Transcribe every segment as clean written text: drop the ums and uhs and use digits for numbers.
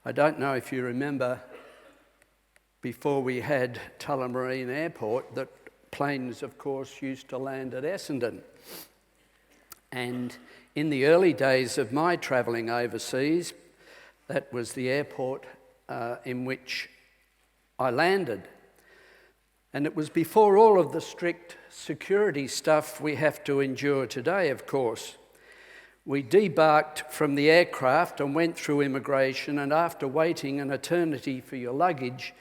I don't know if you remember, before we had Tullamarine Airport, that planes, of course, used to land at Essendon. And in the early days of my travelling overseas, that was the airport in which I landed. And it was before all of the strict security stuff we have to endure today, of course. We debarked from the aircraft and went through immigration, and after waiting an eternity for your luggage,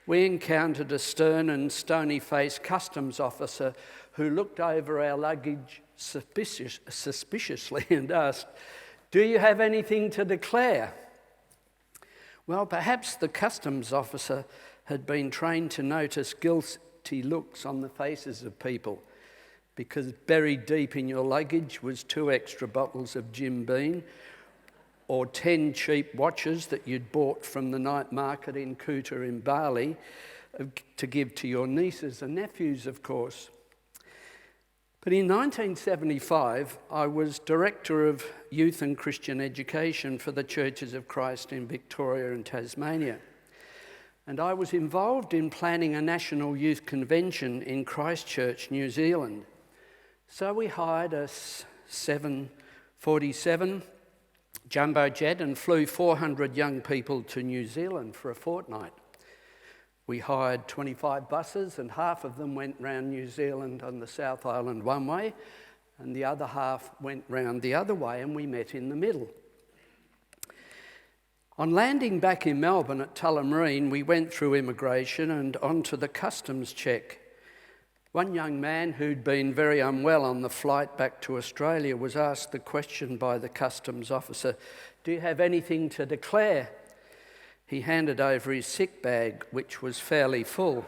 we encountered a stern and stony-faced customs officer who looked over our luggage suspiciously and asked, "Do you have anything to declare?" Well, perhaps the customs officer had been trained to notice guilty looks on the faces of people, because buried deep in your luggage was 2 extra bottles of Jim Beam or 10 cheap watches that you'd bought from the night market in Kuta in Bali to give to your nieces and nephews, of course. But in 1975, I was Director of Youth and Christian Education for the Churches of Christ in Victoria and Tasmania. And I was involved in planning a national youth convention in Christchurch, New Zealand. So we hired a 747 jumbo jet and flew 400 young people to New Zealand for a fortnight. We hired 25 buses, and half of them went round New Zealand on the South Island one way, and the other half went round the other way, and we met in the middle. On landing back in Melbourne at Tullamarine, we went through immigration and onto the customs check. One young man who'd been very unwell on the flight back to Australia was asked the question by the customs officer, "Do you have anything to declare?" He handed over his sick bag, which was fairly full.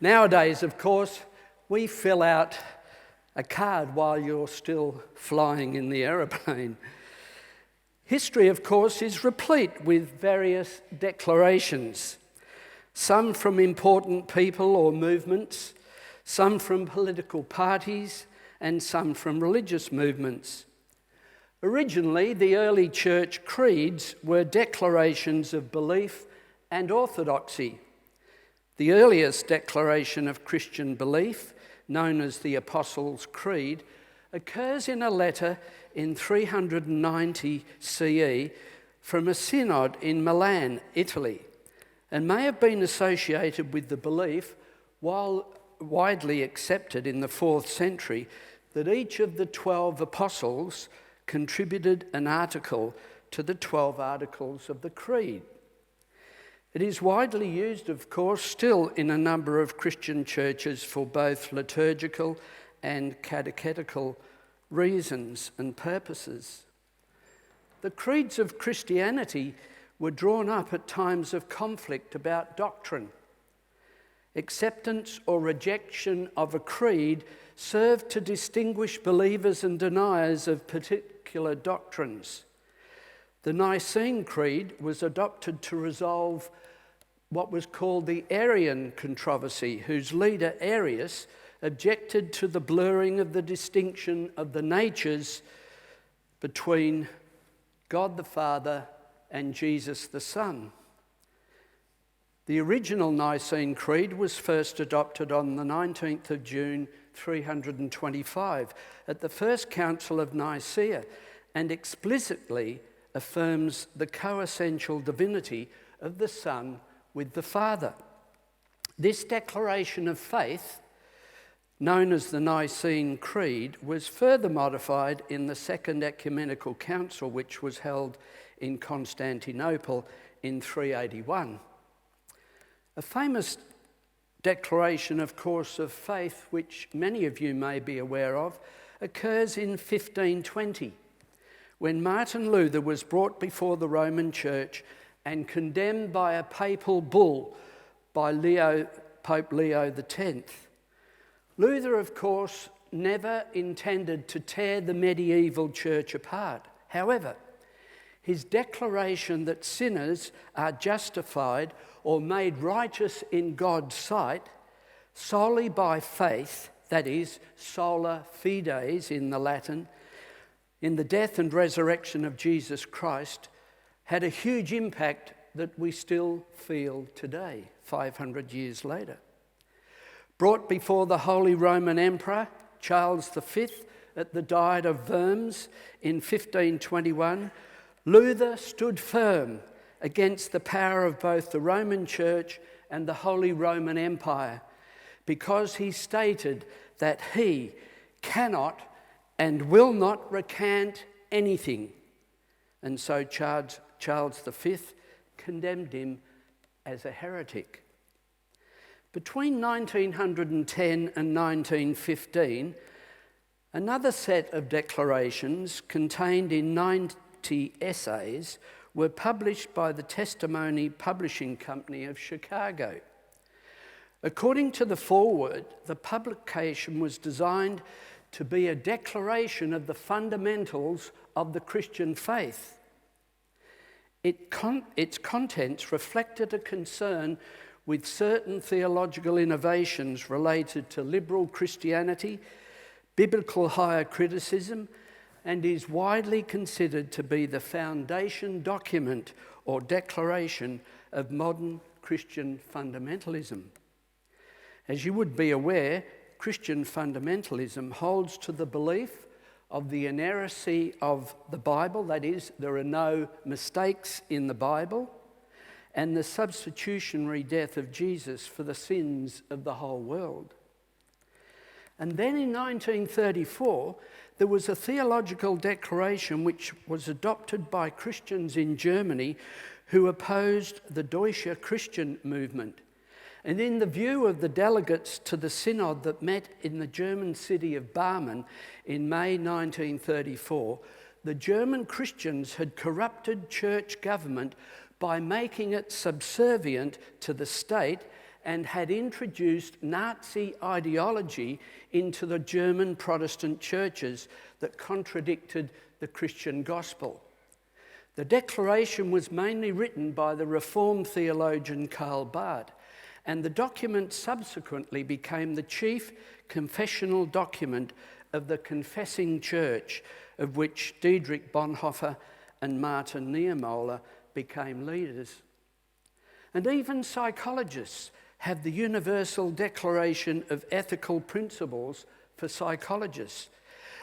Nowadays, of course, we fill out a card while you're still flying in the aeroplane. History, of course, is replete with various declarations, some from important people or movements, some from political parties, and some from religious movements. Originally, the early church creeds were declarations of belief and orthodoxy. The earliest declaration of Christian belief, known as the Apostles' Creed, occurs in a letter in 390 CE from a synod in Milan, Italy, and may have been associated with the belief, while widely accepted in the 4th century, that each of the 12 apostles contributed an article to the 12 articles of the Creed. It is widely used, of course, still in a number of Christian churches for both liturgical and catechetical reasons and purposes. The creeds of Christianity were drawn up at times of conflict about doctrine. Acceptance or rejection of a creed served to distinguish believers and deniers of particular doctrines. The Nicene Creed was adopted to resolve what was called the Arian controversy, whose leader, Arius, objected to the blurring of the distinction of the natures between God the Father and Jesus the Son. The original Nicene Creed was first adopted on the 19th of June 325 at the First Council of Nicaea, and explicitly affirms the coessential divinity of the Son with the Father. This declaration of faith, known as the Nicene Creed, was further modified in the Second Ecumenical Council, which was held in Constantinople in 381. A famous declaration, of course, of faith, which many of you may be aware of, occurs in 1520, when Martin Luther was brought before the Roman Church and condemned by a papal bull by Pope Leo X. Luther, of course, never intended to tear the medieval church apart. However, his declaration that sinners are justified or made righteous in God's sight solely by faith, that is, sola fides in the Latin, in the death and resurrection of Jesus Christ, had a huge impact that we still feel today, 500 years later. Brought before the Holy Roman Emperor Charles V at the Diet of Worms in 1521, Luther stood firm against the power of both the Roman Church and the Holy Roman Empire, because he stated that he cannot and will not recant anything. And so Charles V condemned him as a heretic. Between 1910 and 1915, another set of declarations contained in 90 essays were published by the Testimony Publishing Company of Chicago. According to the foreword, the publication was designed to be a declaration of the fundamentals of the Christian faith. Its contents reflected a concern with certain theological innovations related to liberal Christianity, biblical higher criticism, and is widely considered to be the foundation document or declaration of modern Christian fundamentalism. As you would be aware, Christian fundamentalism holds to the belief of the inerrancy of the Bible, that is, there are no mistakes in the Bible, and the substitutionary death of Jesus for the sins of the whole world. And then in 1934, there was a theological declaration which was adopted by Christians in Germany who opposed the Deutsche Christian movement. And in the view of the delegates to the synod that met in the German city of Barmen in May 1934, the German Christians had corrupted church government by making it subservient to the state and had introduced Nazi ideology into the German Protestant churches that contradicted the Christian gospel. The declaration was mainly written by the Reformed theologian Karl Barth, and the document subsequently became the chief confessional document of the Confessing Church, of which Dietrich Bonhoeffer and Martin Niemöller became leaders. And even psychologists have the Universal Declaration of Ethical Principles for psychologists.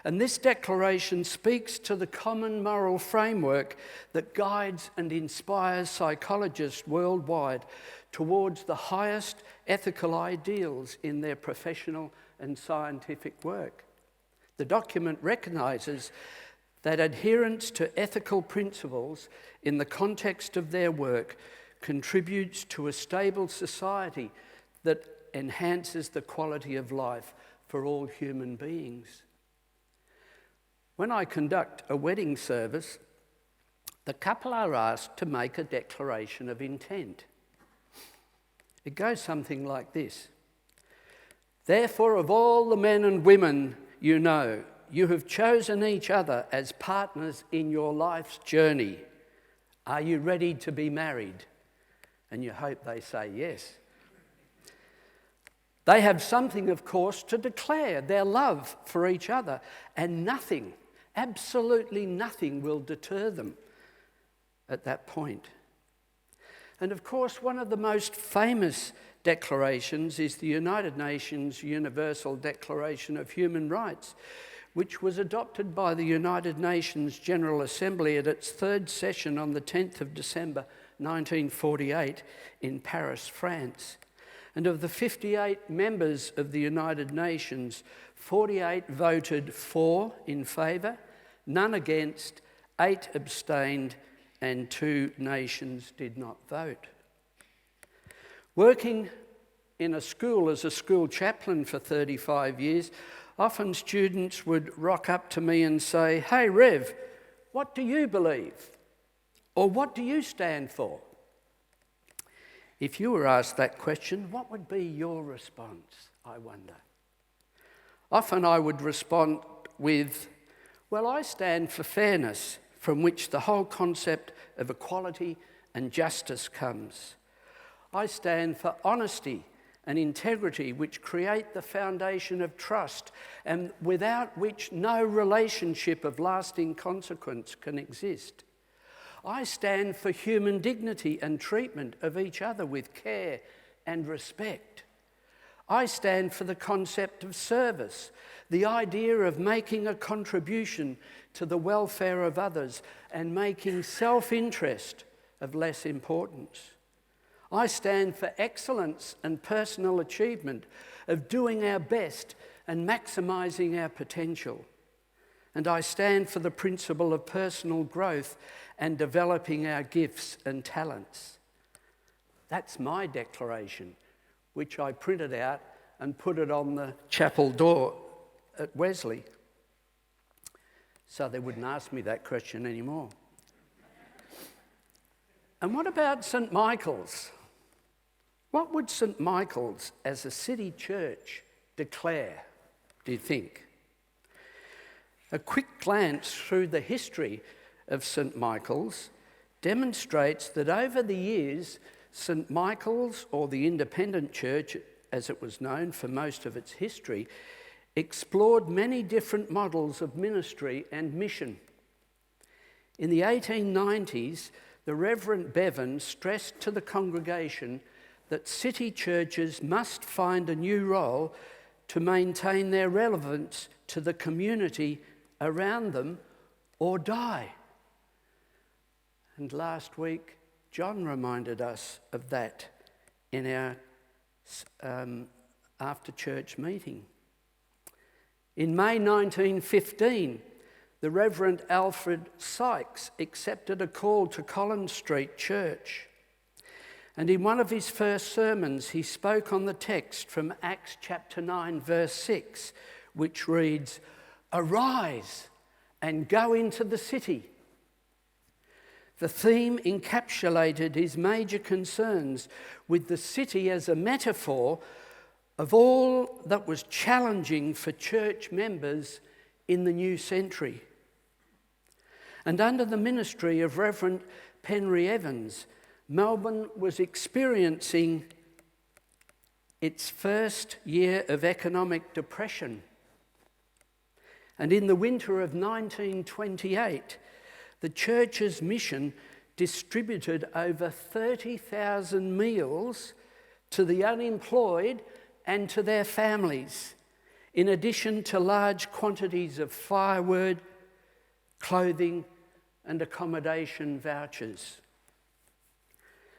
And this declaration speaks to the common moral framework that guides and inspires psychologists worldwide towards the highest ethical ideals in their professional and scientific work. The document recognises that adherence to ethical principles in the context of their work contributes to a stable society that enhances the quality of life for all human beings. When I conduct a wedding service, the couple are asked to make a declaration of intent. It goes something like this. Therefore, of all the men and women you know, you have chosen each other as partners in your life's journey. Are you ready to be married? And you hope they say yes. They have something, of course, to declare their love for each other, and nothing, absolutely nothing, will deter them at that point. And of course, one of the most famous declarations is the United Nations Universal Declaration of Human Rights, which was adopted by the United Nations General Assembly at its third session on the 10th of December 1948 in Paris, France. And of the 58 members of the United Nations, 48 voted for, in favour, none against, 8 abstained, and 2 nations did not vote. Working in a school as a school chaplain for 35 years, often students would rock up to me and say, "Hey, Rev, what do you believe? Or what do you stand for?" If you were asked that question, what would be your response, I wonder? Often I would respond with, "Well, I stand for fairness, from which the whole concept of equality and justice comes. I stand for honesty and integrity, which create the foundation of trust, and without which no relationship of lasting consequence can exist. I stand for human dignity and treatment of each other with care and respect. I stand for the concept of service, the idea of making a contribution to the welfare of others and making self-interest of less importance. I stand for excellence and personal achievement, of doing our best and maximising our potential. And I stand for the principle of personal growth and developing our gifts and talents. That's my declaration, which I printed out and put it on the chapel door at Wesley, so they wouldn't ask me that question anymore. And what about St. Michael's? What would St. Michael's as a city church declare, do you think? A quick glance through the history of St. Michael's demonstrates that over the years, St. Michael's, or the Independent Church as it was known for most of its history, explored many different models of ministry and mission. In the 1890s, the Reverend Bevan stressed to the congregation that city churches must find a new role to maintain their relevance to the community around them or die. And last week, John reminded us of that in our after-church meeting. In May 1915, the Reverend Alfred Sykes accepted a call to Collins Street Church. And in one of his first sermons, he spoke on the text from Acts chapter 9, verse 6, which reads, "Arise and go into the city." The theme encapsulated his major concerns with the city as a metaphor of all that was challenging for church members in the new century. And under the ministry of Reverend Penry Evans, Melbourne was experiencing its first year of economic depression. And in the winter of 1928, the church's mission distributed over 30,000 meals to the unemployed and to their families, in addition to large quantities of firewood, clothing, and accommodation vouchers.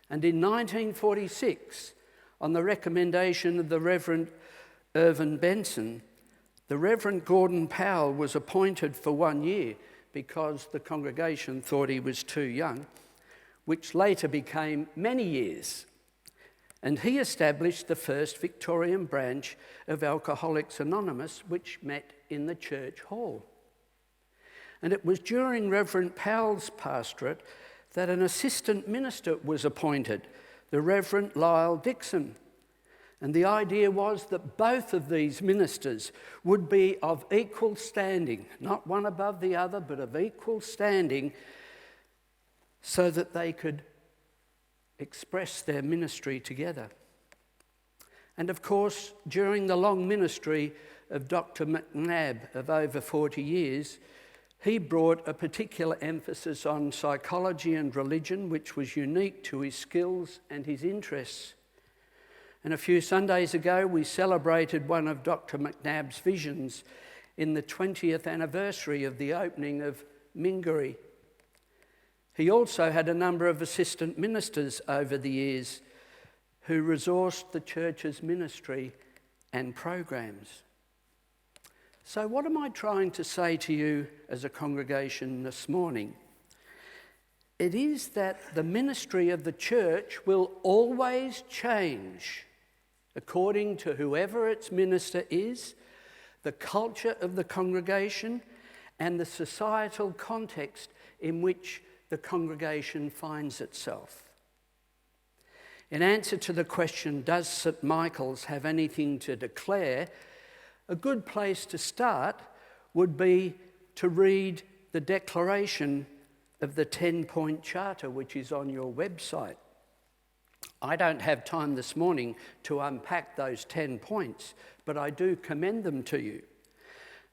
And in 1946, on the recommendation of the Reverend Irvin Benson, the Reverend Gordon Powell was appointed for 1 year because the congregation thought he was too young, which later became many years. And he established the first Victorian branch of Alcoholics Anonymous, which met in the church hall. And it was during Reverend Powell's pastorate that an assistant minister was appointed, the Reverend Lyle Dixon. And the idea was that both of these ministers would be of equal standing, not one above the other, but of equal standing, so that they could express their ministry together. And of course, during the long ministry of Dr. McNabb of over 40 years, he brought a particular emphasis on psychology and religion, which was unique to his skills and his interests. And a few Sundays ago, we celebrated one of Dr. McNabb's visions in the 20th anniversary of the opening of Mingaree. He also had a number of assistant ministers over the years who resourced the church's ministry and programs. So what am I trying to say to you as a congregation this morning? It is that the ministry of the church will always change according to whoever its minister is, the culture of the congregation, and the societal context in which the congregation finds itself. In answer to the question, does St. Michael's have anything to declare? A good place to start would be to read the declaration of the 10-point charter, which is on your website. I don't have time this morning to unpack those 10 points, but I do commend them to you.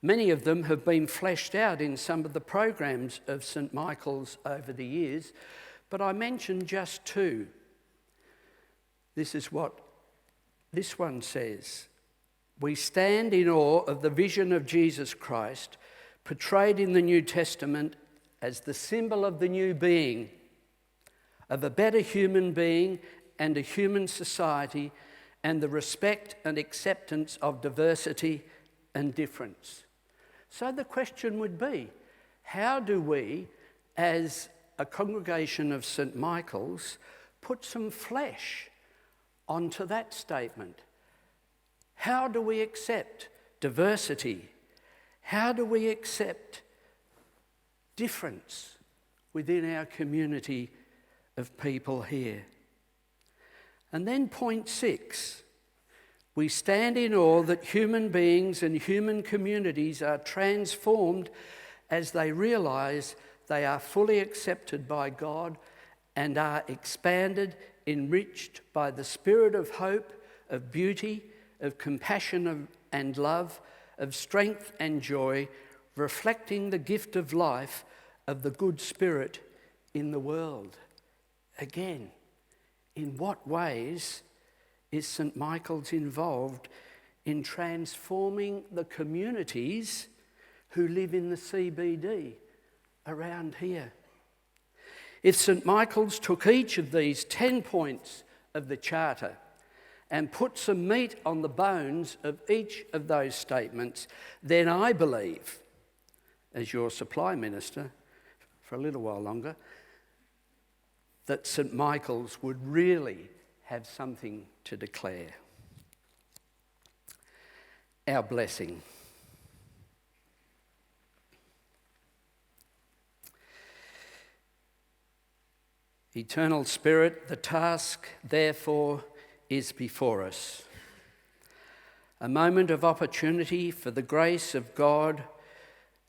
Many of them have been fleshed out in some of the programs of St. Michael's over the years, but I mentioned just two. This is what this one says. We stand in awe of the vision of Jesus Christ, portrayed in the New Testament as the symbol of the new being, of a better human being and a human society, and the respect and acceptance of diversity and difference. So the question would be, how do we, as a congregation of St. Michael's, put some flesh onto that statement? How do we accept diversity? How do we accept difference within our community of people here? And then point 6, we stand in awe that human beings and human communities are transformed as they realise they are fully accepted by God and are expanded, enriched by the spirit of hope, of beauty, of compassion and love, of strength and joy, reflecting the gift of life of the good spirit in the world. Again, in what ways is St. Michael's involved in transforming the communities who live in the CBD around here? If St. Michael's took each of these 10 points of the Charter and put some meat on the bones of each of those statements, then I believe, as your supply minister for a little while longer, that St. Michael's would really have something to declare. Our blessing. Eternal Spirit, the task, therefore, is before us. A moment of opportunity for the grace of God,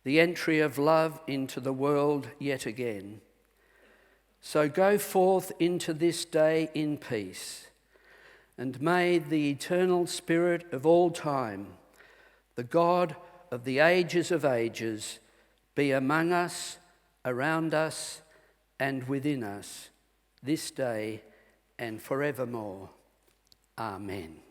the entry of love into the world yet again. So go forth into this day in peace, and may the eternal Spirit of all time, the God of the ages of ages, be among us, around us, and within us, this day and forevermore. Amen.